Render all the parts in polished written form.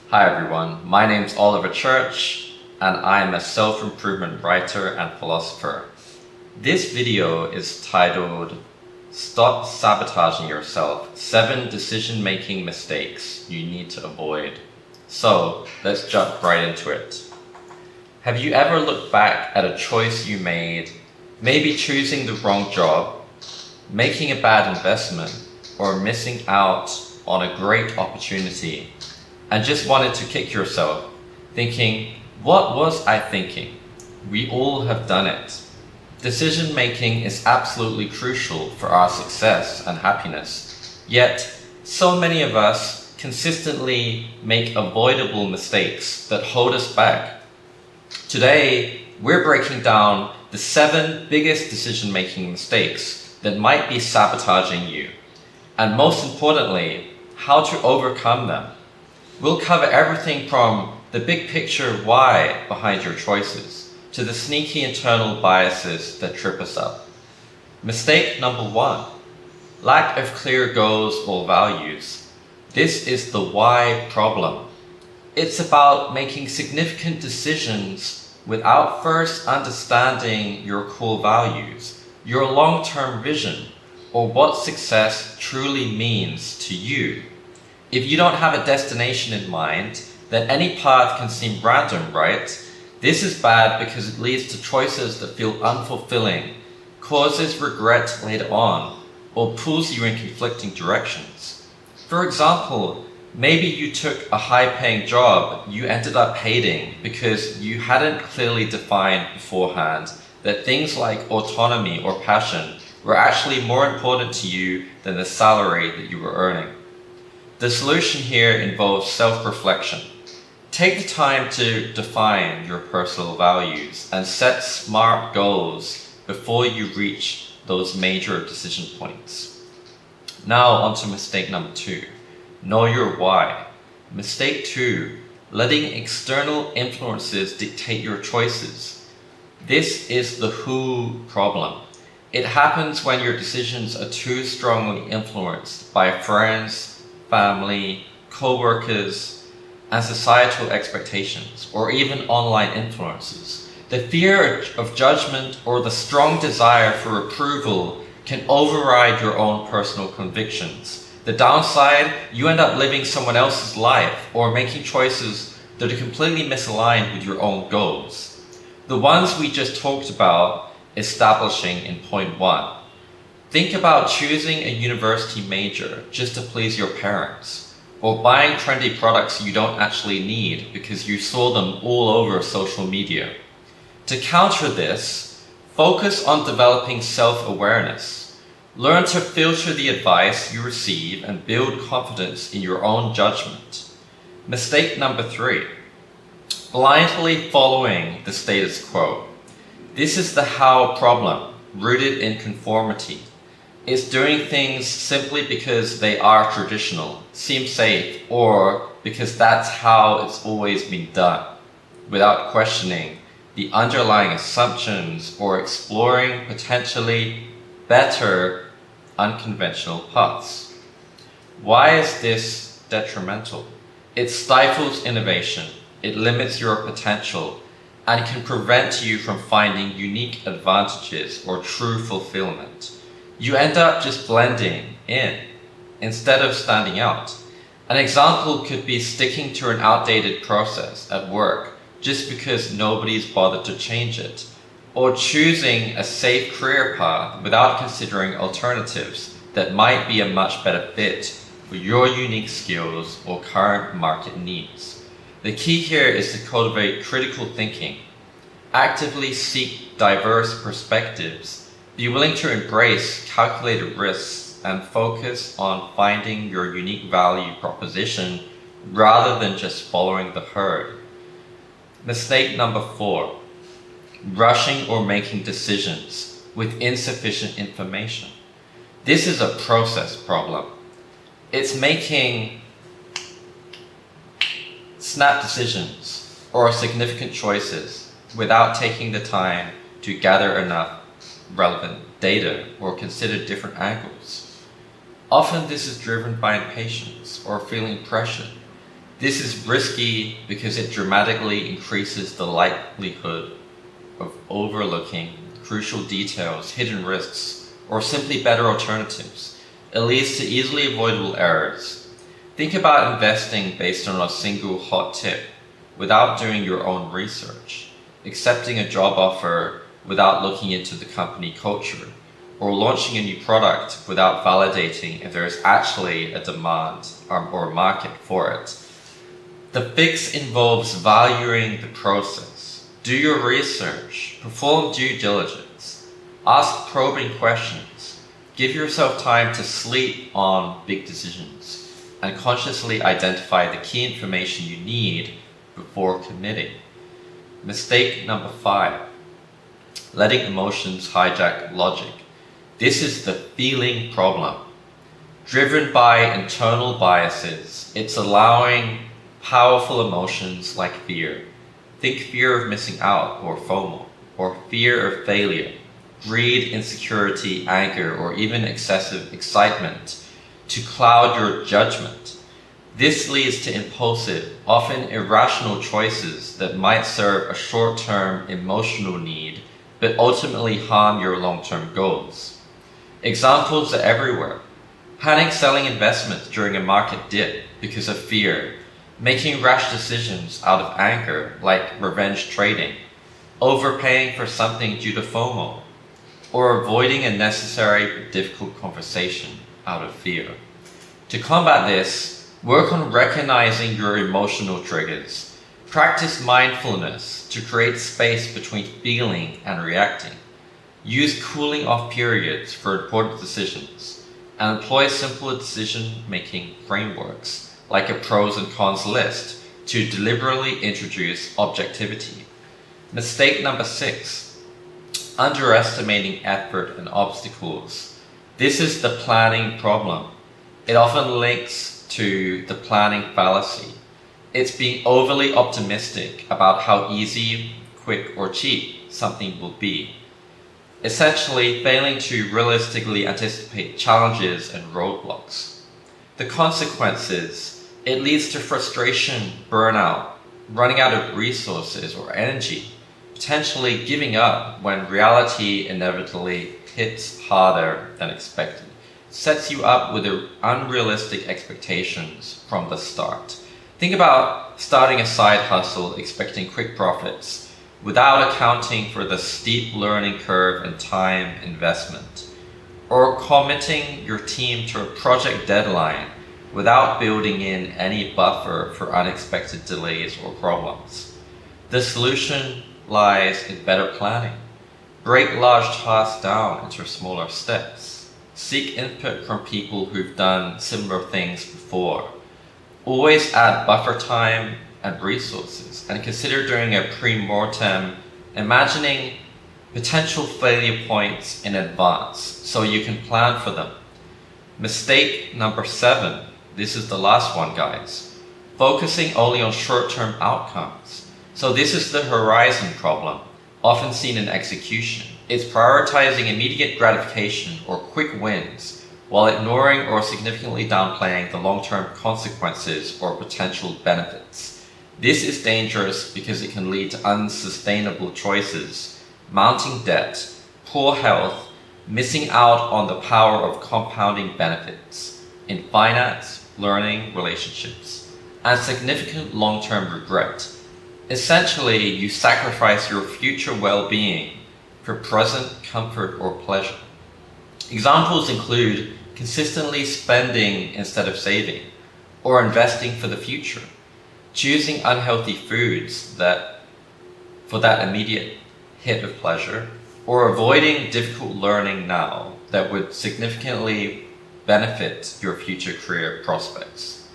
Hi everyone, my name's Oliver Church and I'm a self-improvement writer and philosopher. This video is titled Stop Sabotaging Yourself, 7 Decision-Making Mistakes You Need to Avoid. So let's jump right into it. Have you ever looked back at a choice you made, maybe choosing the wrong job, making a bad investment, or missing out on a great opportunity, and just wanted to kick yourself, thinking, what was I thinking? We all have done it. Decision making is absolutely crucial for our success and happiness. Yet, so many of us consistently make avoidable mistakes that hold us back. Today, we're breaking down the 7 biggest decision making mistakes that might be sabotaging you, and most importantly, how to overcome them. We'll cover everything from the big picture why behind your choices to the sneaky internal biases that trip us up. Mistake number 1, lack of clear goals or values. This is the why problem. It's about making significant decisions without first understanding your core values, your long-term vision, or what success truly means to you. If you don't have a destination in mind, then any path can seem random, right? This is bad because it leads to choices that feel unfulfilling, causes regret later on, or pulls you in conflicting directions. For example, maybe you took a high-paying job you ended up hating because you hadn't clearly defined beforehand that things like autonomy or passion were actually more important to you than the salary that you were earning. The solution here involves self-reflection. Take the time to define your personal values and set smart goals before you reach those major decision points. Now onto mistake number 2. Know your why. Mistake 2. Letting external influences dictate your choices. This is the who problem. It happens when your decisions are too strongly influenced by friends, family, co-workers, and societal expectations, or even online influences. The fear of judgment or the strong desire for approval can override your own personal convictions. The downside, you end up living someone else's life or making choices that are completely misaligned with your own goals. The ones we just talked about establishing in point 1. Think about choosing a university major just to please your parents, or buying trendy products you don't actually need because you saw them all over social media. To counter this, focus on developing self-awareness. Learn to filter the advice you receive and build confidence in your own judgment. Mistake number 3, blindly following the status quo. This is the how problem, rooted in conformity. It's doing things simply because they are traditional, seem safe, or because that's how it's always been done, without questioning the underlying assumptions or exploring potentially better unconventional paths. Why is this detrimental? It stifles innovation, it limits your potential, and can prevent you from finding unique advantages or true fulfillment. You end up just blending in instead of standing out. An example could be sticking to an outdated process at work just because nobody's bothered to change it, or choosing a safe career path without considering alternatives that might be a much better fit for your unique skills or current market needs. The key here is to cultivate critical thinking, actively seek diverse perspectives, be willing to embrace calculated risks, and focus on finding your unique value proposition rather than just following the herd. Mistake number 4, rushing or making decisions with insufficient information. This is a process problem. It's making snap decisions or significant choices without taking the time to gather enough relevant data or consider different angles. Often this is driven by impatience or feeling pressured. This is risky because it dramatically increases the likelihood of overlooking crucial details, hidden risks, or simply better alternatives. It leads to easily avoidable errors. Think about investing based on a single hot tip without doing your own research, accepting a job offer without looking into the company culture, or launching a new product without validating if there is actually a demand or a market for it. The fix involves valuing the process. Do your research, perform due diligence, ask probing questions, give yourself time to sleep on big decisions, and consciously identify the key information you need before committing. Mistake number 5, letting emotions hijack logic. This is the feeling problem. Driven by internal biases, it's allowing powerful emotions like fear. Think fear of missing out or FOMO, or fear of failure, greed, insecurity, anger, or even excessive excitement to cloud your judgment. This leads to impulsive, often irrational choices that might serve a short-term emotional need, but ultimately harm your long-term goals. Examples are everywhere. Panic selling investments during a market dip because of fear, making rash decisions out of anger like revenge trading, overpaying for something due to FOMO, or avoiding a necessary but difficult conversation out of fear. To combat this, work on recognizing your emotional triggers. Practice mindfulness to create space between feeling and reacting. Use cooling off periods for important decisions, and employ simple decision-making frameworks like a pros and cons list to deliberately introduce objectivity. Mistake number 6, underestimating effort and obstacles. This is the planning problem. It often links to the planning fallacy. It's being overly optimistic about how easy, quick, or cheap something will be. Essentially, failing to realistically anticipate challenges and roadblocks. The consequences: it leads to frustration, burnout, running out of resources or energy, potentially giving up when reality inevitably hits harder than expected. Sets you up with unrealistic expectations from the start. Think about starting a side hustle expecting quick profits without accounting for the steep learning curve and time investment, or committing your team to a project deadline without building in any buffer for unexpected delays or problems. The solution lies in better planning. Break large tasks down into smaller steps. Seek input from people who've done similar things before. Always add buffer time and resources, and consider doing a pre-mortem, imagining potential failure points in advance so you can plan for them. Mistake number 7. This is the last one, guys. Focusing only on short-term outcomes. So this is the horizon problem, often seen in execution. It's prioritizing immediate gratification or quick wins while ignoring or significantly downplaying the long-term consequences or potential benefits. This is dangerous because it can lead to unsustainable choices, mounting debt, poor health, missing out on the power of compounding benefits in finance, learning, relationships, and significant long-term regret. Essentially, you sacrifice your future well-being for present comfort or pleasure. Examples include consistently spending instead of saving, or investing for the future, choosing unhealthy foods for that immediate hit of pleasure, or avoiding difficult learning now that would significantly benefit your future career prospects.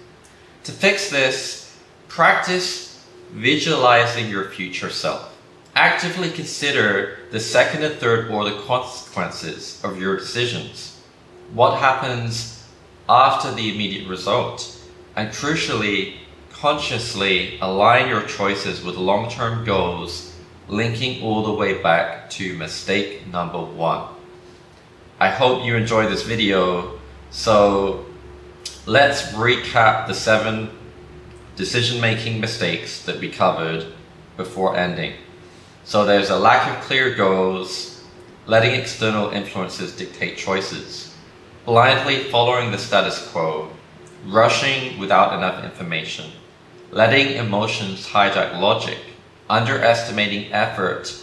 To fix this, practice visualizing your future self. Actively consider the second and third order consequences of your decisions. What happens after the immediate result? And crucially, consciously align your choices with long-term goals, linking all the way back to mistake number 1. I hope you enjoyed this video. So let's recap the 7 decision-making mistakes that we covered before ending. So there's a lack of clear goals, letting external influences dictate choices, blindly following the status quo, rushing without enough information, letting emotions hijack logic, underestimating effort,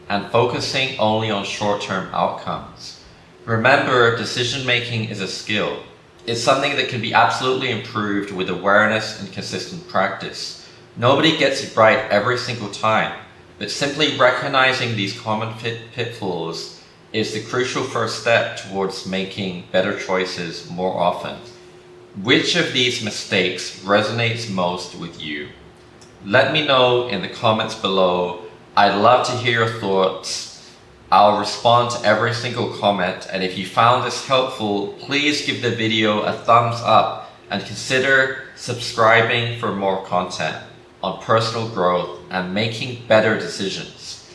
and focusing only on short-term outcomes. Remember, decision-making is a skill. It's something that can be absolutely improved with awareness and consistent practice. Nobody gets it right every single time, but simply recognizing these common pitfalls is the crucial first step towards making better choices more often. Which of these mistakes resonates most with you? Let me know in the comments below. I'd love to hear your thoughts. I'll respond to every single comment, and if you found this helpful, please give the video a thumbs up and consider subscribing for more content on personal growth and making better decisions.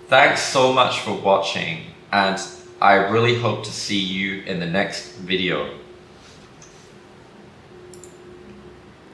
Thanks so much for watching, and I really hope to see you in the next video.